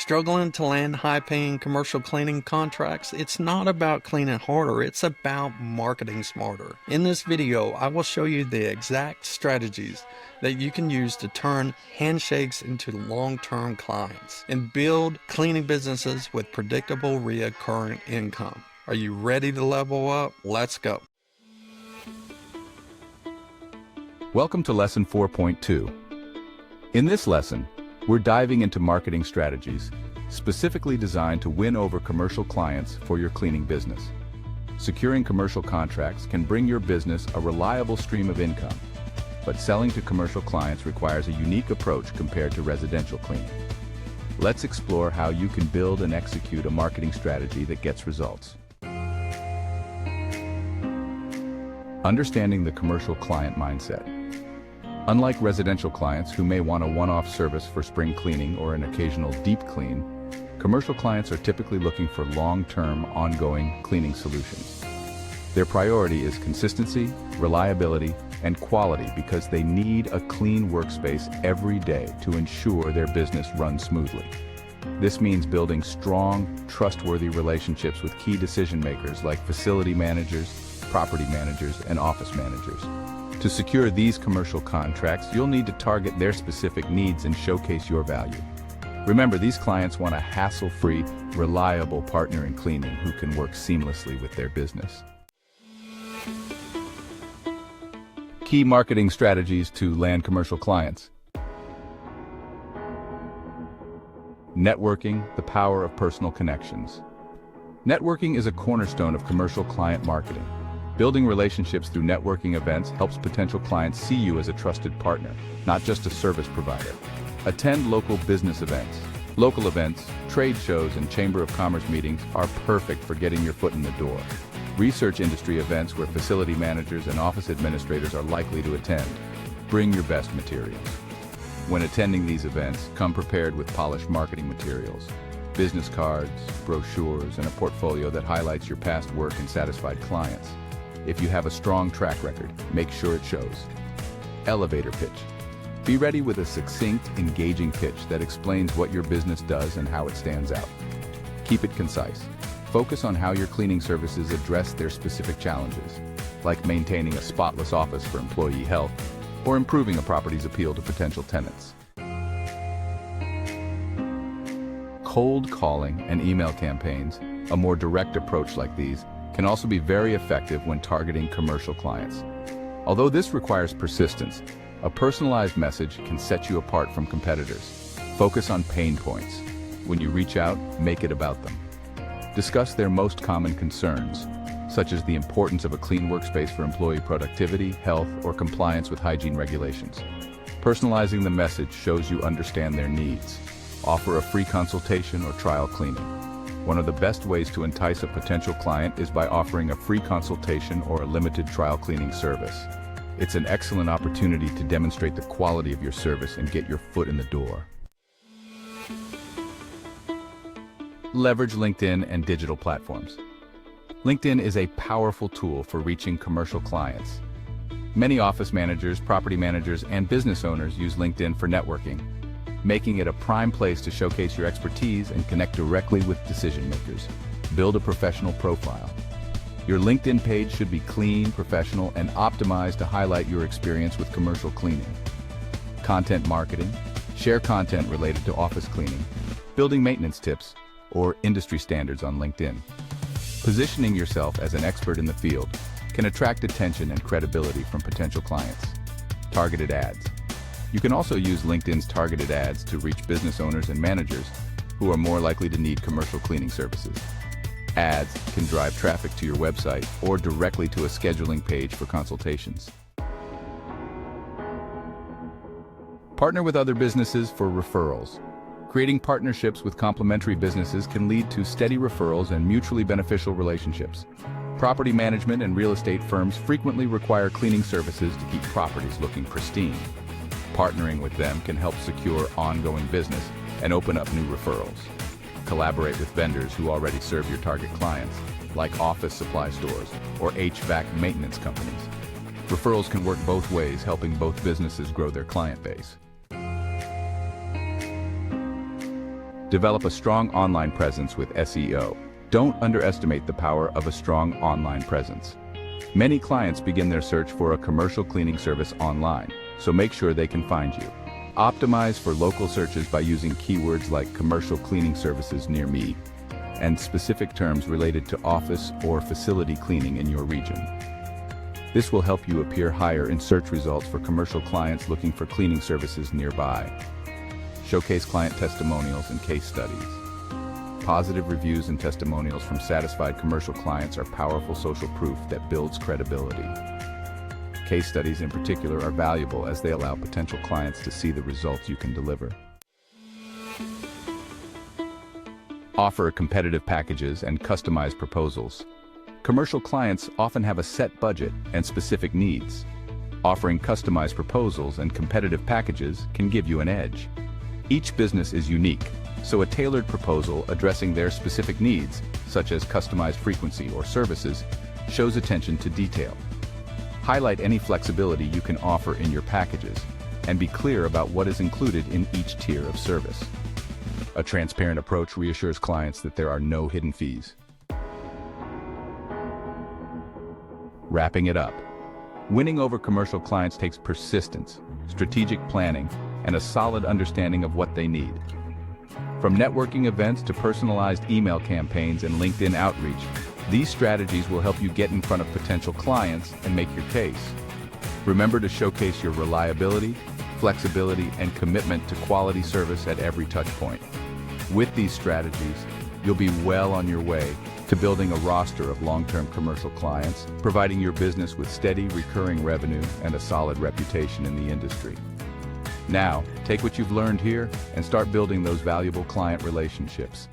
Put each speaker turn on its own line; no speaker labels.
Struggling to land high-paying commercial cleaning contracts? It's not about cleaning harder, it's about marketing smarter. In this video, I will show you the exact strategies that you can use to turn handshakes into long-term clients and build cleaning businesses with predictable recurring income. Are you ready to level up? Let's go.
Welcome to Lesson 4.2. In this lesson, we're diving into marketing strategies, specifically designed to win over commercial clients for your cleaning business. Securing commercial contracts can bring your business a reliable stream of income, but selling to commercial clients requires a unique approach compared to residential cleaning. Let's explore how you can build and execute a marketing strategy that gets results. Understanding the commercial client mindset. Unlike residential clients who may want a one-off service for spring cleaning or an occasional deep clean, commercial clients are typically looking for long-term, ongoing cleaning solutions. Their priority is consistency, reliability, and quality because they need a clean workspace every day to ensure their business runs smoothly. This means building strong, trustworthy relationships with key decision makers like facility managers, property managers, and office managers. To secure these commercial contracts, you'll need to target their specific needs and showcase your value. Remember, these clients want a hassle-free, reliable partner in cleaning who can work seamlessly with their business. Key marketing strategies to land commercial clients. Networking, the power of personal connections. Networking is a cornerstone of commercial client marketing. Building relationships through networking events helps potential clients see you as a trusted partner, not just a service provider. Attend local business events. Local events, trade shows, and Chamber of Commerce meetings are perfect for getting your foot in the door. Research industry events where facility managers and office administrators are likely to attend. Bring your best materials. When attending these events, come prepared with polished marketing materials, business cards, brochures, and a portfolio that highlights your past work and satisfied clients. If you have a strong track record, make sure it shows. Elevator pitch. Be ready with a succinct, engaging pitch that explains what your business does and how it stands out. Keep it concise. Focus on how your cleaning services address their specific challenges, like maintaining a spotless office for employee health or improving a property's appeal to potential tenants. Cold calling and email campaigns, a more direct approach like these, can also be very effective when targeting commercial clients. Although this requires persistence, a personalized message can set you apart from competitors. Focus on pain points. When you reach out, make it about them. Discuss their most common concerns, such as the importance of a clean workspace for employee productivity, health, or compliance with hygiene regulations. Personalizing the message shows you understand their needs. Offer a free consultation or trial cleaning. One of the best ways to entice a potential client is by offering a free consultation or a limited trial cleaning service. It's an excellent opportunity to demonstrate the quality of your service and get your foot in the door. Leverage LinkedIn and digital platforms. LinkedIn is a powerful tool for reaching commercial clients. Many office managers, property managers, and business owners use LinkedIn for networking, making it a prime place to showcase your expertise and connect directly with decision makers. Build a professional profile. Your LinkedIn page should be clean, professional, and optimized to highlight your experience with commercial cleaning. Content marketing. Share content related to office cleaning, building maintenance tips, or industry standards on LinkedIn. Positioning yourself as an expert in the field can attract attention and credibility from potential clients. Targeted ads. You can also use LinkedIn's targeted ads to reach business owners and managers who are more likely to need commercial cleaning services. Ads can drive traffic to your website or directly to a scheduling page for consultations. Partner with other businesses for referrals. Creating partnerships with complementary businesses can lead to steady referrals and mutually beneficial relationships. Property management and real estate firms frequently require cleaning services to keep properties looking pristine. Partnering with them can help secure ongoing business and open up new referrals. Collaborate with vendors who already serve your target clients, like office supply stores or HVAC maintenance companies. Referrals can work both ways, helping both businesses grow their client base. Develop a strong online presence with SEO. Don't underestimate the power of a strong online presence. Many clients begin their search for a commercial cleaning service online, so make sure they can find you. Optimize for local searches by using keywords like commercial cleaning services near me and specific terms related to office or facility cleaning in your region. This will help you appear higher in search results for commercial clients looking for cleaning services nearby. Showcase client testimonials and case studies. Positive reviews and testimonials from satisfied commercial clients are powerful social proof that builds credibility. Case studies in particular are valuable as they allow potential clients to see the results you can deliver. Offer competitive packages and customized proposals. Commercial clients often have a set budget and specific needs. Offering customized proposals and competitive packages can give you an edge. Each business is unique, so a tailored proposal addressing their specific needs, such as customized frequency or services, shows attention to detail. Highlight any flexibility you can offer in your packages, and be clear about what is included in each tier of service. A transparent approach reassures clients that there are no hidden fees. Wrapping it up. Winning over commercial clients takes persistence, strategic planning, and a solid understanding of what they need. From networking events to personalized email campaigns and LinkedIn outreach, these strategies will help you get in front of potential clients and make your case. Remember to showcase your reliability, flexibility, and commitment to quality service at every touch point. With these strategies, you'll be well on your way to building a roster of long-term commercial clients, providing your business with steady, recurring revenue and a solid reputation in the industry. Now, take what you've learned here and start building those valuable client relationships.